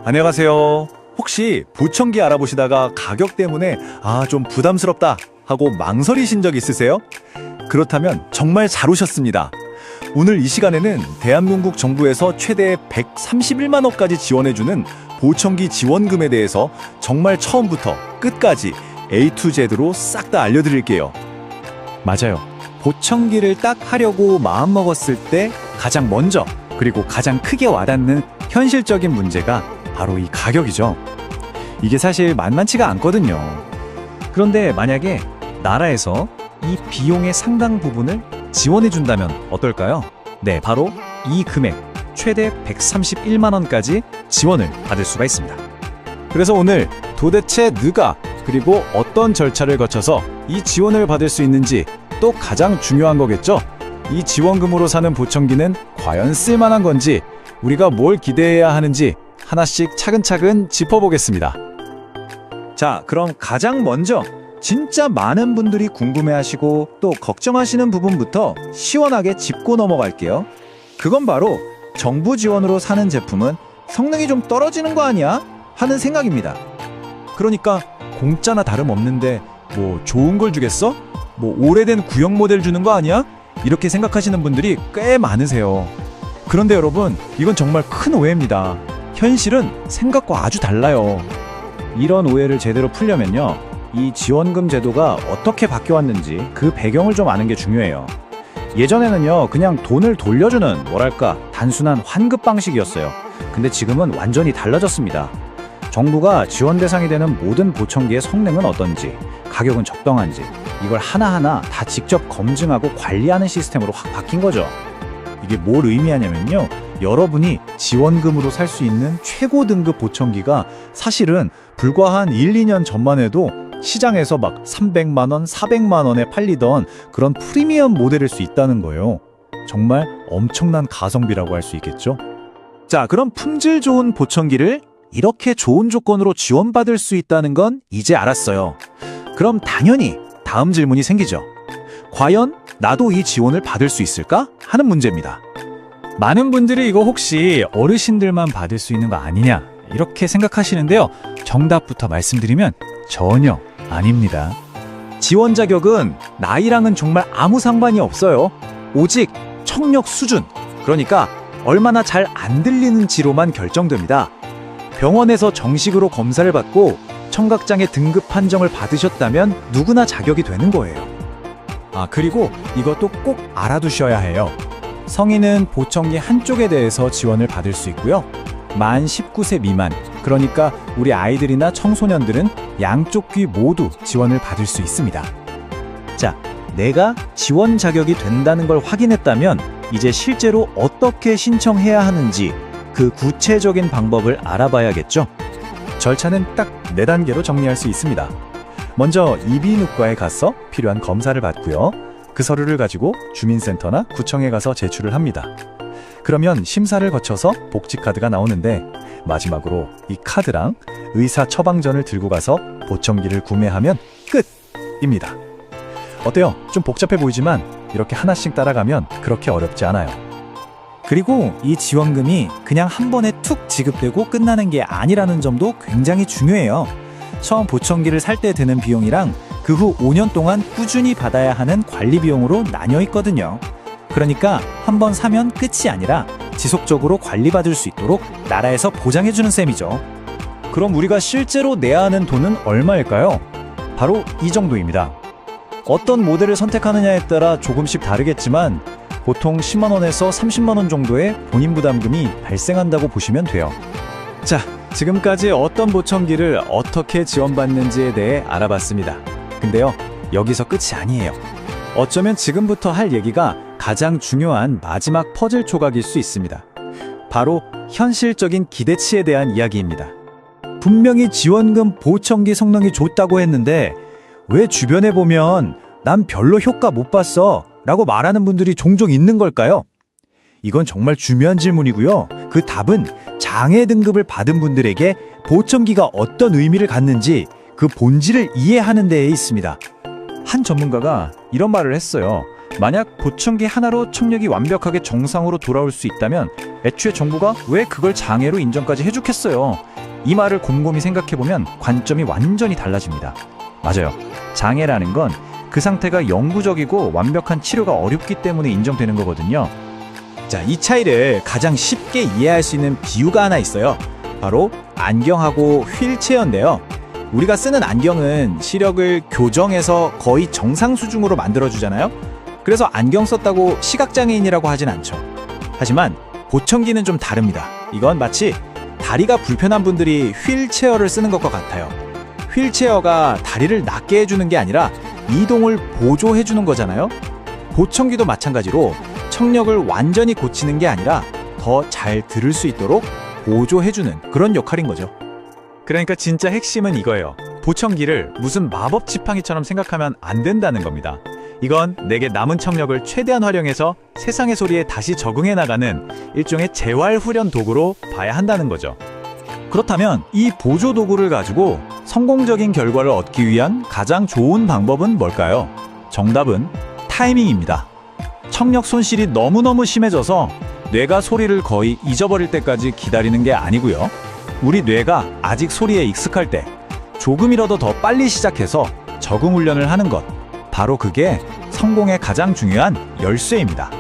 안녕하세요. 혹시 보청기 알아보시다가 가격 때문에 좀 부담스럽다 하고 망설이신 적 있으세요? 그렇다면 정말 잘 오셨습니다. 오늘 이 시간에는 대한민국 정부에서 최대 131만 원까지 지원해주는 보청기 지원금에 대해서 정말 처음부터 끝까지 A to Z로 싹 다 알려드릴게요. 맞아요. 보청기를 딱 하려고 마음먹었을 때 가장 먼저 그리고 가장 크게 와닿는 현실적인 문제가 바로 이 가격이죠. 이게 사실 만만치가 않거든요. 그런데 만약에 나라에서 이 비용의 상당 부분을 지원해준다면 어떨까요? 네, 바로 이 금액 최대 131만 원까지 지원을 받을 수가 있습니다. 그래서 오늘 도대체 누가 그리고 어떤 절차를 거쳐서 이 지원을 받을 수 있는지, 또 가장 중요한 거겠죠? 이 지원금으로 사는 보청기는 과연 쓸만한 건지, 우리가 뭘 기대해야 하는지 하나씩 차근차근 짚어보겠습니다. 자, 그럼 가장 먼저 진짜 많은 분들이 궁금해하시고 또 걱정하시는 부분부터 시원하게 짚고 넘어갈게요. 그건 바로 정부 지원으로 사는 제품은 성능이 좀 떨어지는 거 아니야? 하는 생각입니다. 그러니까 공짜나 다름없는데 뭐 좋은 걸 주겠어? 뭐 오래된 구형 모델 주는 거 아니야? 이렇게 생각하시는 분들이 꽤 많으세요. 그런데 여러분, 이건 정말 큰 오해입니다. 현실은 생각과 아주 달라요. 이런 오해를 제대로 풀려면요, 이 지원금 제도가 어떻게 바뀌어왔는지 그 배경을 좀 아는 게 중요해요. 예전에는요, 그냥 돈을 돌려주는 뭐랄까 단순한 환급 방식이었어요. 근데 지금은 완전히 달라졌습니다. 정부가 지원 대상이 되는 모든 보청기의 성능은 어떤지, 가격은 적당한지, 이걸 하나하나 다 직접 검증하고 관리하는 시스템으로 확 바뀐 거죠. 이게 뭘 의미하냐면요, 여러분이 지원금으로 살 수 있는 최고 등급 보청기가 사실은 불과 한 1, 2년 전만 해도 시장에서 막 300만 원, 400만 원에 팔리던 그런 프리미엄 모델일 수 있다는 거예요. 정말 엄청난 가성비라고 할 수 있겠죠? 자, 그럼 품질 좋은 보청기를 이렇게 좋은 조건으로 지원받을 수 있다는 건 이제 알았어요. 그럼 당연히 다음 질문이 생기죠. 과연 나도 이 지원을 받을 수 있을까? 하는 문제입니다. 많은 분들이 이거 혹시 어르신들만 받을 수 있는 거 아니냐 이렇게 생각하시는데요. 정답부터 말씀드리면 전혀 아닙니다. 지원 자격은 나이랑은 정말 아무 상관이 없어요. 오직 청력 수준, 그러니까 얼마나 잘 안 들리는지로만 결정됩니다. 병원에서 정식으로 검사를 받고 청각장애 등급 판정을 받으셨다면 누구나 자격이 되는 거예요. 그리고 이것도 꼭 알아두셔야 해요. 성인은 보청기 한쪽에 대해서 지원을 받을 수 있고요. 만 19세 미만, 그러니까 우리 아이들이나 청소년들은 양쪽 귀 모두 지원을 받을 수 있습니다. 자, 내가 지원 자격이 된다는 걸 확인했다면 이제 실제로 어떻게 신청해야 하는지 그 구체적인 방법을 알아봐야겠죠. 절차는 딱 4단계로 정리할 수 있습니다. 먼저 이비인후과에 가서 필요한 검사를 받고요. 그 서류를 가지고 주민센터나 구청에 가서 제출을 합니다. 그러면 심사를 거쳐서 복지카드가 나오는데 마지막으로 이 카드랑 의사 처방전을 들고 가서 보청기를 구매하면 끝입니다. 어때요? 좀 복잡해 보이지만 이렇게 하나씩 따라가면 그렇게 어렵지 않아요. 그리고 이 지원금이 그냥 한 번에 툭 지급되고 끝나는 게 아니라는 점도 굉장히 중요해요. 처음 보청기를 살 때 드는 비용이랑 그 후 5년 동안 꾸준히 받아야 하는 관리 비용으로 나뉘어 있거든요. 그러니까 한 번 사면 끝이 아니라 지속적으로 관리받을 수 있도록 나라에서 보장해주는 셈이죠. 그럼 우리가 실제로 내야 하는 돈은 얼마일까요? 바로 이 정도입니다. 어떤 모델을 선택하느냐에 따라 조금씩 다르겠지만 보통 10만 원에서 30만 원 정도의 본인 부담금이 발생한다고 보시면 돼요. 자, 지금까지 어떤 보청기를 어떻게 지원받는지에 대해 알아봤습니다. 근데요, 여기서 끝이 아니에요. 어쩌면 지금부터 할 얘기가 가장 중요한 마지막 퍼즐 조각일 수 있습니다. 바로 현실적인 기대치에 대한 이야기입니다. 분명히 지원금 보청기 성능이 좋다고 했는데 왜 주변에 보면 난 별로 효과 못 봤어 라고 말하는 분들이 종종 있는 걸까요? 이건 정말 중요한 질문이고요. 그 답은 장애 등급을 받은 분들에게 보청기가 어떤 의미를 갖는지 그 본질을 이해하는 데에 있습니다. 한 전문가가 이런 말을 했어요. 만약 보청기 하나로 청력이 완벽하게 정상으로 돌아올 수 있다면 애초에 정부가 왜 그걸 장애로 인정까지 해줬겠어요. 이 말을 곰곰이 생각해보면 관점이 완전히 달라집니다. 맞아요. 장애라는 건 그 상태가 영구적이고 완벽한 치료가 어렵기 때문에 인정되는 거거든요. 자, 이 차이를 가장 쉽게 이해할 수 있는 비유가 하나 있어요. 바로 안경하고 휠체어인데요. 우리가 쓰는 안경은 시력을 교정해서 거의 정상 수준으로 만들어주잖아요. 그래서 안경 썼다고 시각장애인이라고 하진 않죠. 하지만 보청기는 좀 다릅니다. 이건 마치 다리가 불편한 분들이 휠체어를 쓰는 것과 같아요. 휠체어가 다리를 낫게 해주는 게 아니라 이동을 보조해주는 거잖아요. 보청기도 마찬가지로 청력을 완전히 고치는 게 아니라 더 잘 들을 수 있도록 보조해주는 그런 역할인 거죠. 그러니까 진짜 핵심은 이거예요. 보청기를 무슨 마법 지팡이처럼 생각하면 안 된다는 겁니다. 이건 내게 남은 청력을 최대한 활용해서 세상의 소리에 다시 적응해 나가는 일종의 재활훈련 도구로 봐야 한다는 거죠. 그렇다면 이 보조 도구를 가지고 성공적인 결과를 얻기 위한 가장 좋은 방법은 뭘까요? 정답은 타이밍입니다. 청력 손실이 너무너무 심해져서 뇌가 소리를 거의 잊어버릴 때까지 기다리는 게 아니고요. 우리 뇌가 아직 소리에 익숙할 때 조금이라도 더 빨리 시작해서 적응 훈련을 하는 것. 바로 그게 성공의 가장 중요한 열쇠입니다.